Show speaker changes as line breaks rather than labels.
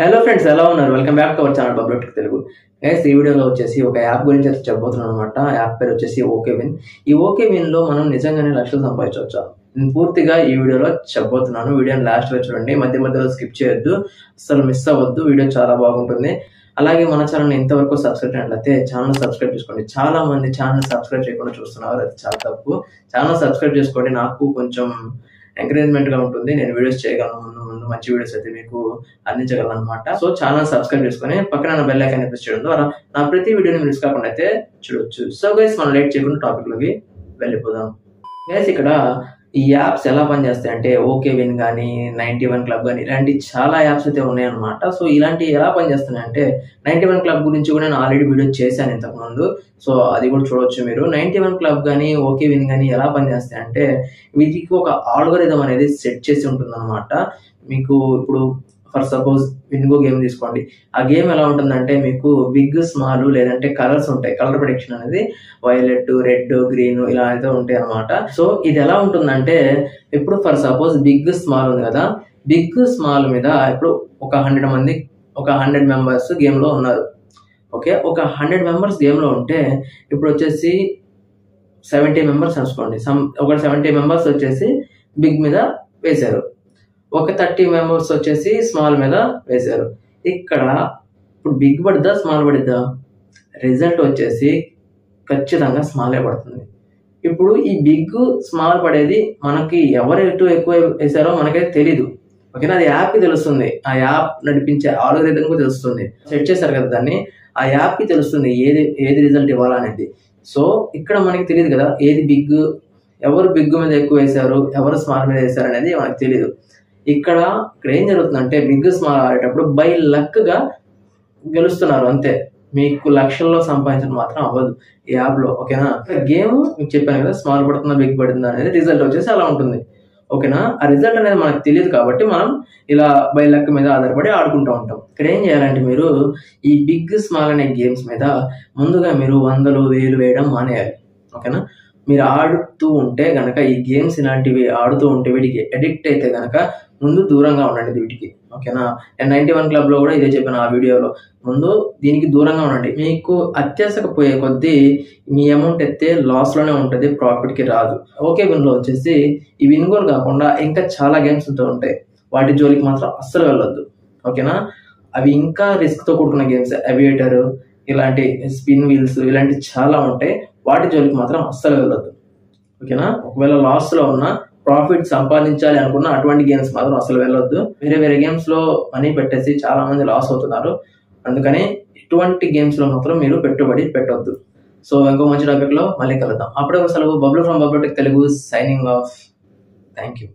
Hello friends, ఎలా ఉన్నారు? Welcome back to our channel Bablotech Telugu. Guys, ఈ వీడియోలో వచ్చేసి ఒక యాప్ గురించి అయితే చెప్పబోతున్నాను అనమాట. యాప్ పేరు వచ్చేసి ఓకేవిన్. ఈ ఓకేవిన్ లో మనం నిజంగానే లక్షలు సంపాదించవచ్చా? నేను పూర్తిగా ఈ వీడియోలో చెప్పబోతున్నాను. వీడియోని లాస్ట్ లో చూడండి, మధ్య మధ్యలో స్కిప్ చేయొద్దు, అసలు మిస్ అవ్వద్దు. వీడియో చాలా బాగుంటుంది. అలాగే మన ఛానల్ ఇంతవరకు సబ్స్క్రైబ్ అయినట్లయితే ఛానల్ సబ్స్క్రైబ్ చేసుకోండి. చాలా మంది ఛానల్ సబ్స్క్రైబ్ చేయకుండా చూస్తున్నారు, అది చాలా తప్పు. ఛానల్ సబ్స్క్రైబ్ చేసుకోండి, నాకు కొంచెం ఎంకరేజ్మెంట్ గా ఉంటుంది. నేను వీడియోస్ చేయగలను, ముందు మంచి వీడియోస్ అయితే మీకు అందించగలను అనమాట. సో ఛానల్ సబ్స్క్రైబ్ చేసుకుని పక్కన బెల్ ఐకాన్ ప్రెస్ చేయడం ద్వారా నా ప్రతి వీడియోని మిస్ కాకుండా అయితే చూడొచ్చు. సో గైస్, మనం లేట్ చేయకుండా టాపిక్ లోకి వెళ్ళిపోదాం. గైస్, ఇక్కడ ఈ యాప్స్ ఎలా పనిచేస్తాయి అంటే ఓకేవిన్ కానీ 91 క్లబ్ కానీ ఇలాంటి చాలా యాప్స్ అయితే ఉన్నాయన్నమాట. సో ఇలాంటి ఎలా పనిచేస్తున్నాయి అంటే 91 క్లబ్ గురించి కూడా నేను ఆల్రెడీ వీడియో చేశాను ఇంతకు ముందు. సో అది కూడా చూడవచ్చు మీరు. 91 క్లబ్ కానీ ఓకేవిన్ కానీ ఎలా పనిచేస్తాయి అంటే వీటికి ఒక ఆల్గోరిథం అనేది సెట్ చేసి ఉంటుంది అనమాట. మీకు ఇప్పుడు ఫర్ సపోజ్ విన్గో గేమ్ తీసుకోండి. ఆ గేమ్ ఎలా ఉంటుందంటే మీకు బిగ్ స్మాల్ లేదంటే కలర్స్ ఉంటాయి. కలర్ ప్రొడిక్షన్ అనేది వైలెట్, రెడ్, గ్రీన్ ఇలా అయితే ఉంటాయి అనమాట. సో ఇది ఎలా ఉంటుందంటే ఇప్పుడు ఫర్ సపోజ్ బిగ్ స్మాల్ ఉంది కదా, బిగ్ స్మాల్ మీద ఇప్పుడు ఒక 100 మెంబర్స్ గేమ్ లో ఉన్నారు. ఓకే, ఒక 100 మెంబర్స్ గేమ్ లో ఉంటే ఇప్పుడు వచ్చేసి 70 మెంబర్స్ అనుకోండి. ఒక 70 మెంబర్స్ వచ్చేసి బిగ్ మీద వేశారు, ఒక 30 మెంబర్స్ వచ్చేసి స్మాల్ మీద వేశారు. ఇక్కడ ఇప్పుడు బిగ్ పడిద్దా స్మాల్ పడిద్దా? రిజల్ట్ వచ్చేసి ఖచ్చితంగా స్మాలే పడుతుంది. ఇప్పుడు ఈ బిగ్ స్మాల్ పడేది మనకి ఎవరు ఎక్కువ వేశారో మనకైతే తెలీదు. ఓకేనా, అది యాప్ కి తెలుస్తుంది. ఆ యాప్ నడిపించే ఆల్గోరిథం కు తెలుస్తుంది. సెట్ చేశారు కదా దాన్ని, ఆ యాప్ కి తెలుస్తుంది ఏది రిజల్ట్ ఇవ్వాలనేది. సో ఇక్కడ మనకి తెలియదు కదా ఏది బిగ్, ఎవరు బిగ్ మీద ఎక్కువ వేశారు, ఎవరు స్మాల్ మీద వేశారు అనేది మనకు తెలియదు. ఇక్కడ ఏం జరుగుతుందంటే బిగ్ స్మాల్ ఆడేటప్పుడు బై లక్ గా గెలుస్తున్నారు అంతే. మీకు లక్షల్లో సంపాదించడం మాత్రం అవ్వదు ఈ యాప్ లో. ఓకేనా, గేమ్ మీకు చెప్పాను కదా స్మాల్ పడుతుందా బిగ్ పడుతుందా అనేది, రిజల్ట్ వచ్చేసి అలా ఉంటుంది. ఓకేనా, ఆ రిజల్ట్ అనేది మనకు తెలియదు కాబట్టి మనం ఇలా బై లక్ మీద ఆధారపడి ఆడుకుంటూ ఉంటాం. ఇక్కడ ఏం చేయాలంటే మీరు ఈ బిగ్ స్మాల్ అనే గేమ్స్ మీద ముందుగా మీరు 100,000 వేయడం మానేయాలి. ఓకేనా, మీరు ఆడుతూ ఉంటే గనక ఈ గేమ్స్ ఇలాంటివి ఆడుతూ ఉంటే వీటికి అడిక్ట్ అయితే గనక ముందు దూరంగా ఉండండి వీటికి. ఓకేనా, నేను 91 క్లబ్ లో కూడా ఇదే చెప్పాను ఆ వీడియోలో. ముందు దీనికి దూరంగా ఉండండి. మీకు అత్యాశకు పోయే కొద్దీ మీ అమౌంట్ ఎత్తే లాస్ లోనే ఉంటుంది, ప్రాఫిట్ కి రాదు. ఓకే విన్ లో వచ్చేసి ఈ విన్ గోల్ కాకుండా ఇంకా చాలా గేమ్స్ ఉంటాయి, వాటి జోలికి మాత్రం అస్సలు వెళ్ళొద్దు. ఓకేనా, అవి ఇంకా రిస్క్ తో కూడుకున్న గేమ్స్, అవియేటర్ ఇలాంటి స్పిన్ వీల్స్ ఇలాంటి చాలా ఉంటాయి, వాటి జోలికి మాత్రం అస్సలు వెళ్ళొద్దు. ఓకేనా, ఒకవేళ లాస్ లో ఉన్న ప్రాఫిట్ సంపాదించాలి అనుకున్న అటువంటి గేమ్స్ మాత్రం అసలు వెళ్ళొద్దు. వేరే గేమ్స్ లో మనీ పెట్టేసి చాలా మంది లాస్ అవుతున్నారు. అందుకని ఇటువంటి గేమ్స్ లో మాత్రం మీరు పెట్టుబడి పెట్టొద్దు. సో ఇంకో మంచి టాపిక్ లో మళ్ళీ కలుద్దాం. అప్పుడే సెలవు. Bablu from Bablotech Telugu signing off. Thank you.